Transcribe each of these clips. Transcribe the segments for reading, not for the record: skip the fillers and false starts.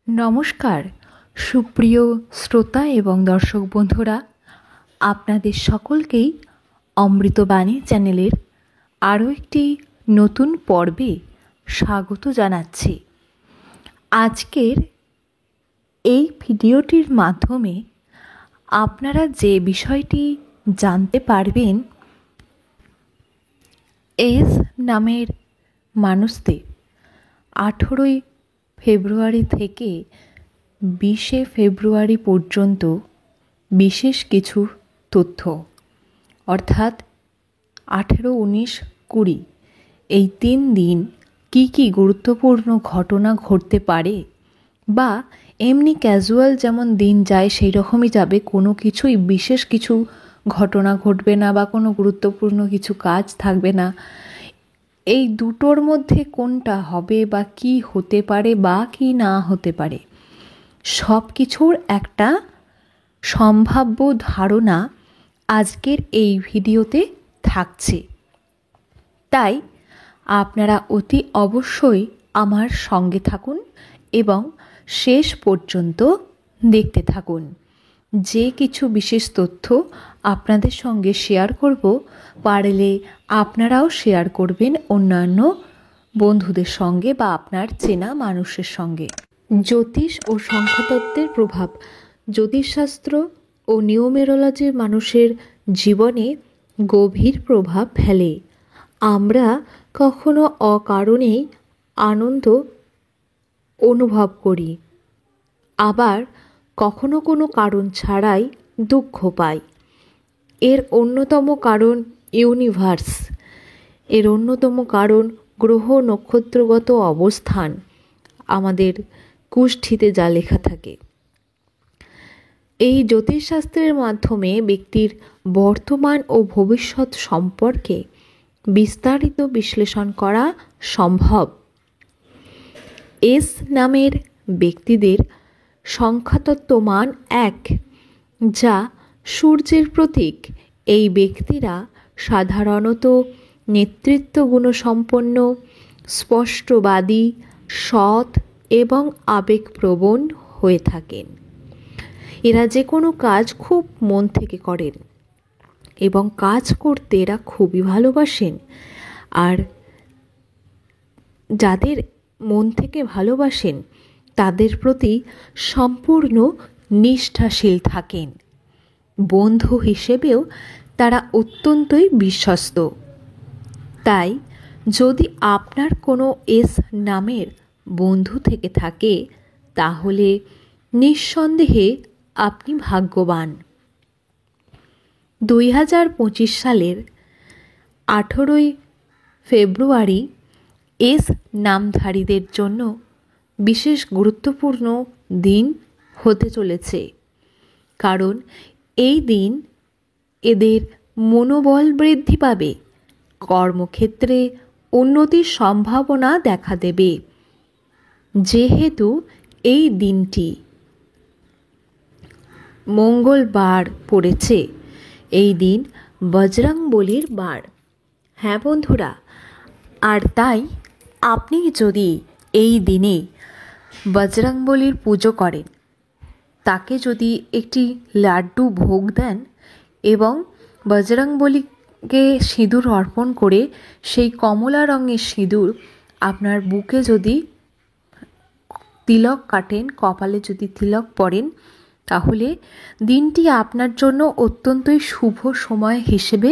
নমস্কার সুপ্রিয় শ্রোতা এবং দর্শক বন্ধুরা, আপনাদের সকলকেই অমৃতবাণী চ্যানেলের আরও একটি নতুন পর্বে স্বাগত জানাচ্ছি। আজকের এই ভিডিওটির মাধ্যমে আপনারা যে বিষয়টি জানতে পারবেন, এস নামের মানুষদের 18 ফেব্রুয়ারি থেকে 20 ফেব্রুয়ারি পর্যন্ত বিশেষ কিছু তথ্য, অর্থাৎ 18, 19, 20 এই 3 দিন কি কি গুরুত্বপূর্ণ ঘটনা ঘটতে পারে, বা এমনি ক্যাজুয়াল যেমন দিন যায় সেই রকমই যাবে, কোনো কিছুই বিশেষ কিছু ঘটনা ঘটবে না বা কোনো গুরুত্বপূর্ণ কিছু কাজ থাকবে না। এই দুটোর মধ্যে কোনটা হবে বা কি হতে পারে বা কি না হতে পারে, সব কিছুর একটা সম্ভাব্য ধারণা আজকের এই ভিডিওতে থাকছে। তাই আপনারা অতি অবশ্যই আমার সঙ্গে থাকুন এবং শেষ পর্যন্ত দেখতে থাকুন। যে কিছু বিশেষ তথ্য আপনাদের সঙ্গে শেয়ার করব, পারলে আপনারাও শেয়ার করবেন অন্যান্য বন্ধুদের সঙ্গে বা আপনার চেনা মানুষের সঙ্গে। জ্যোতিষ ও সংখ্যাতত্ত্বের প্রভাব। জ্যোতিষশাস্ত্র ও নিউমেরোলজি মানুষের জীবনে গভীর প্রভাব ফেলে। আমরা কখনো অকারণেই আনন্দ অনুভব করি, আবার কখনো কোনো কারণ ছাড়াই দুঃখ পাই। এর অন্যতম কারণ ইউনিভার্স, এর অন্যতম কারণ গ্রহ নক্ষত্রগত অবস্থান, আমাদের কুষ্ঠিতে যা লেখা থাকে। এই জ্যোতিষশাস্ত্রের মাধ্যমে ব্যক্তির বর্তমান ও ভবিষ্যৎ সম্পর্কে বিস্তারিত বিশ্লেষণ করা সম্ভব। এস নামের ব্যক্তিদের সংখ্যাতত্ত্ব মান 1, যা সূর্যের প্রতীক। এই ব্যক্তিরা সাধারণত নেতৃত্ব গুণসম্পন্ন, স্পষ্টবাদী, সৎ এবং আবেগপ্রবণ হয়ে থাকেন। এরা যে কোনো কাজ খুব মন থেকে করেন এবং কাজ করতে এরা খুবই ভালোবাসেন। আর যাদের মন থেকে ভালোবাসেন তাদের প্রতি সম্পূর্ণ নিষ্ঠাশীল থাকেন। বন্ধু হিসেবেও তারা অত্যন্তই বিশ্বস্ত। তাই যদি আপনার কোনো এস নামের বন্ধু থেকে থাকে, তাহলে নিঃসন্দেহে আপনি ভাগ্যবান। 2025 সালের 18 ফেব্রুয়ারি এস নামধারীদের জন্য বিশেষ গুরুত্বপূর্ণ দিন হতে চলেছে, কারণ এই দিন এদের মনোবল বৃদ্ধি পাবে, কর্মক্ষেত্রে উন্নতির সম্ভাবনা দেখা দেবে। যেহেতু এই দিনটি মঙ্গলবার পড়েছে, এই দিন বজরংবলীর বার। হ্যাঁ বন্ধুরা, আর তাই আপনি যদি এই দিনে বজরংবলীর পুজো করেন, তাকে যদি একটি লাড্ডু ভোগ দেন এবং বজরংবলীকে সিঁদুর অর্পণ করে সেই কমলা রঙের সিঁদুর আপনার বুকে যদি তিলক কাটেন, কপালে যদি তিলক পরেন, তাহলে দিনটি আপনার জন্য অত্যন্তই শুভ সময় হিসেবে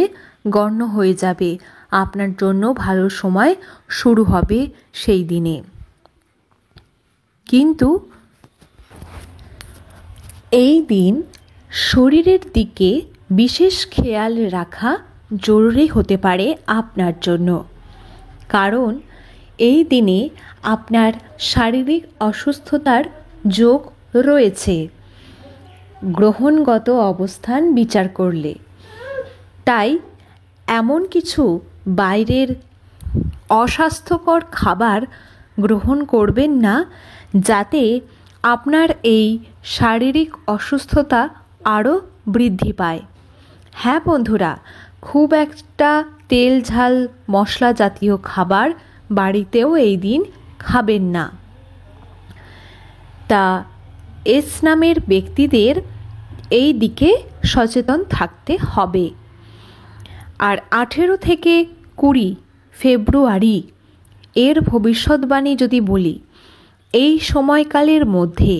গণ্য হয়ে যাবে। আপনার জন্য ভালো সময় শুরু হবে সেই দিনে। কিন্তু এই দিন শরীরের দিকে বিশেষ খেয়াল রাখা জরুরি হতে পারে আপনার জন্য, কারণ এই দিনে আপনার শারীরিক অসুস্থতার যোগ রয়েছে গ্রহণগত অবস্থান বিচার করলে। তাই এমন কিছু বাইরের অস্বাস্থ্যকর খাবার গ্রহণ করবেন না, যাতে আপনার এই শারীরিক অসুস্থতা আরও বৃদ্ধি পায়। হ্যাঁ বন্ধুরা, খুব একটা তেল ঝাল মশলা জাতীয় খাবার বাড়িতেও এই দিন খাবেন না। তা এস নামের ব্যক্তিদের এই দিকে সচেতন থাকতে হবে। আর 18 থেকে 20 ফেব্রুয়ারি এর ভবিষ্যৎবাণী যদি বলি, এই সময়কালের মধ্যে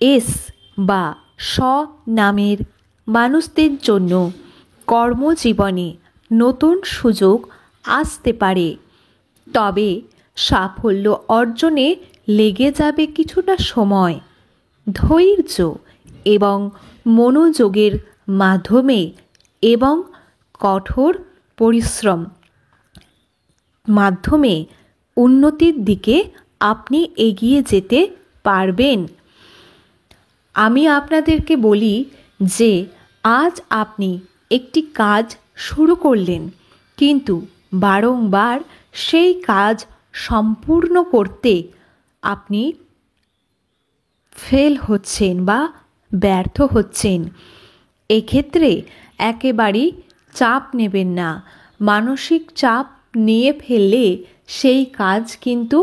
এস বা স নামের মানুষদের জন্য কর্মজীবনে নতুন সুযোগ আসতে পারে, তবে সাফল্য অর্জনে লেগে যাবে কিছুটা সময়। ধৈর্য এবং মনোযোগের মাধ্যমে এবং কঠোর পরিশ্রম মাধ্যমে উন্নতির দিকে আপনি এগিয়ে যেতে পারবেন। আমি আপনাদেরকে বলি যে আজ আপনি একটি কাজ শুরু করলেন, কিন্তু বারংবার সেই কাজ সম্পূর্ণ করতে আপনি ফেল হচ্ছেন বা ব্যর্থ হচ্ছেন। এক্ষেত্রে একেবারেই চাপ নেবেন না। মানসিক চাপ নিয়ে ফেললে সেই কাজ কিন্তু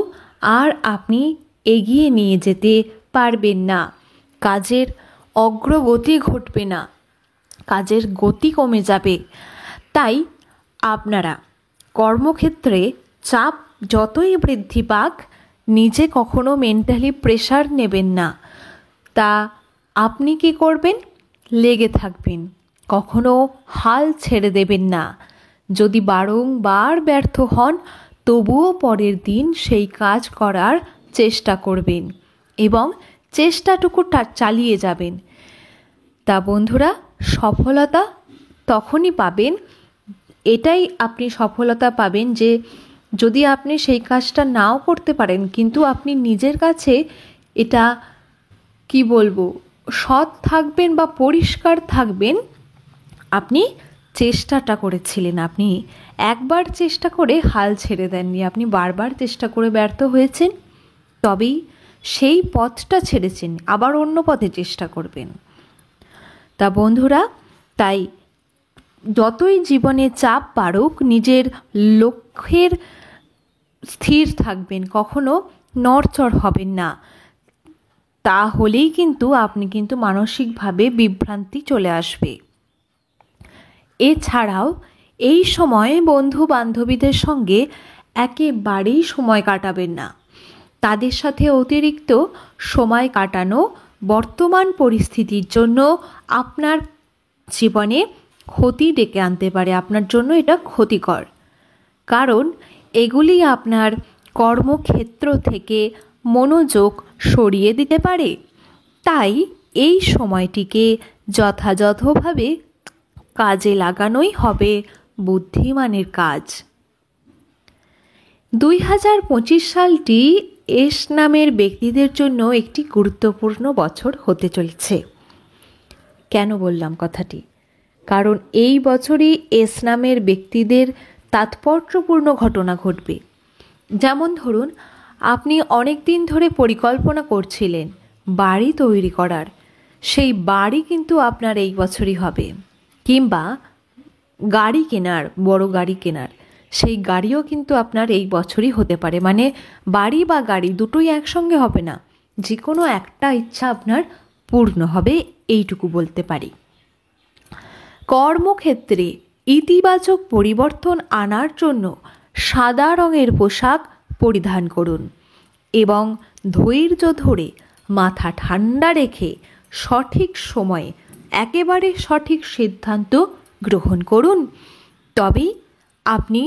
আর আপনি এগিয়ে নিয়ে যেতে পারবেন না। কাজের অগ্রগতি ঘটবে না, কাজের গতি কমে যাবে। তাই আপনারা কর্মক্ষেত্রে চাপ যতই বৃদ্ধি পাক, নিজে কখনো মেন্টালি প্রেশার নেবেন না। তা আপনি কি করবেন? লেগে থাকবেন, কখনো হাল ছেড়ে দেবেন না। যদি বারংবার ব্যর্থ হন, তবুও পরের দিন সেই কাজ করার চেষ্টা করবেন এবং চেষ্টাটুকু চালিয়ে যাবেন। তা বন্ধুরা, সফলতা তখনই পাবেন, এটাই আপনি সফলতা পাবেন যে যদি আপনি সেই কাজটা নাও করতে পারেন, কিন্তু আপনি নিজের কাছে এটা কি বলবো, সৎ থাকবেন বা পরিষ্কার থাকবেন। আপনি চেষ্টাটা করেছিলেন, আপনি একবার চেষ্টা করে হাল ছেড়ে দেননি, আপনি বারবার চেষ্টা করে ব্যর্থ হয়েছেন, তবেই সেই পথটা ছেড়েছেন, আবার অন্য পথে চেষ্টা করবেন। তা বন্ধুরা, তাই যতই জীবনে চাপ বাড়ুক, নিজের লক্ষ্যের স্থির থাকবেন, কখনো নড়চড় হবেন না। তাহলেই কিন্তু আপনি কিন্তু মানসিকভাবে বিভ্রান্তি চলে আসবে। এছাড়াও এই সময় বন্ধু বান্ধবীদের সঙ্গে একেবারেই সময় কাটাবেন না। তাদের সাথে অতিরিক্ত সময় কাটানো বর্তমান পরিস্থিতির জন্য আপনার জীবনে ক্ষতি ডেকে আনতে পারে, আপনার জন্য এটা ক্ষতিকর। কারণ এগুলি আপনার কর্মক্ষেত্র থেকে মনোযোগ সরিয়ে দিতে পারে। তাই এই সময়টিকে যথাযথভাবে কাজে লাগানোই হবে বুদ্ধিমানের কাজ। 2025 সালটি এস নামের ব্যক্তিদের জন্য একটি গুরুত্বপূর্ণ বছর হতে চলেছে। কেন বললাম কথাটি? কারণ এই বছরই এস নামের ব্যক্তিদের তাৎপর্যপূর্ণ ঘটনা ঘটবে। যেমন ধরুন, আপনি অনেক দিন ধরে পরিকল্পনা করছিলেন বাড়ি তৈরি করার, সেই বাড়ি কিন্তু আপনার এই বছরই হবে। কিংবা গাড়ি কেনার, বড় গাড়ি কেনার, সেই গাড়িও কিন্তু আপনার এই বছরই হতে পারে। মানে বাড়ি বা গাড়ি দুটোই একসঙ্গে হবে না, যে কোনো একটা ইচ্ছা আপনার পূর্ণ হবে, এইটুকু বলতে পারি। কর্মক্ষেত্রে ইতিবাচক পরিবর্তন আনার জন্য সাদা রঙের পোশাক পরিধান করুন এবং ধৈর্য ধরে মাথা ঠান্ডা রেখে সঠিক সময়ে একেবারে সঠিক সিদ্ধান্ত গ্রহণ করুন। তবেই আপনি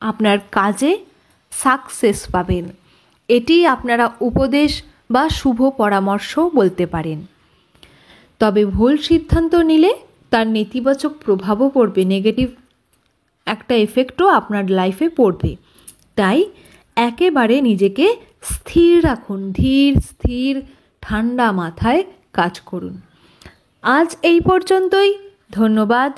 আপনার কাজে সাকসেস পাবেন। এটি আপনারা উপদেশ বা শুভ পরামর্শ বলতে পারেন। তবে ভুল সিদ্ধান্ত নিলে তার নেতিবাচক প্রভাবও পড়বে, নেগেটিভ একটা এফেক্টও আপনার লাইফে পড়বে। তাই একেবারে নিজেকে স্থির রাখুন, ধীর স্থির ঠান্ডা মাথায় কাজ করুন। আজ এই পর্যন্তই। ধন্যবাদ।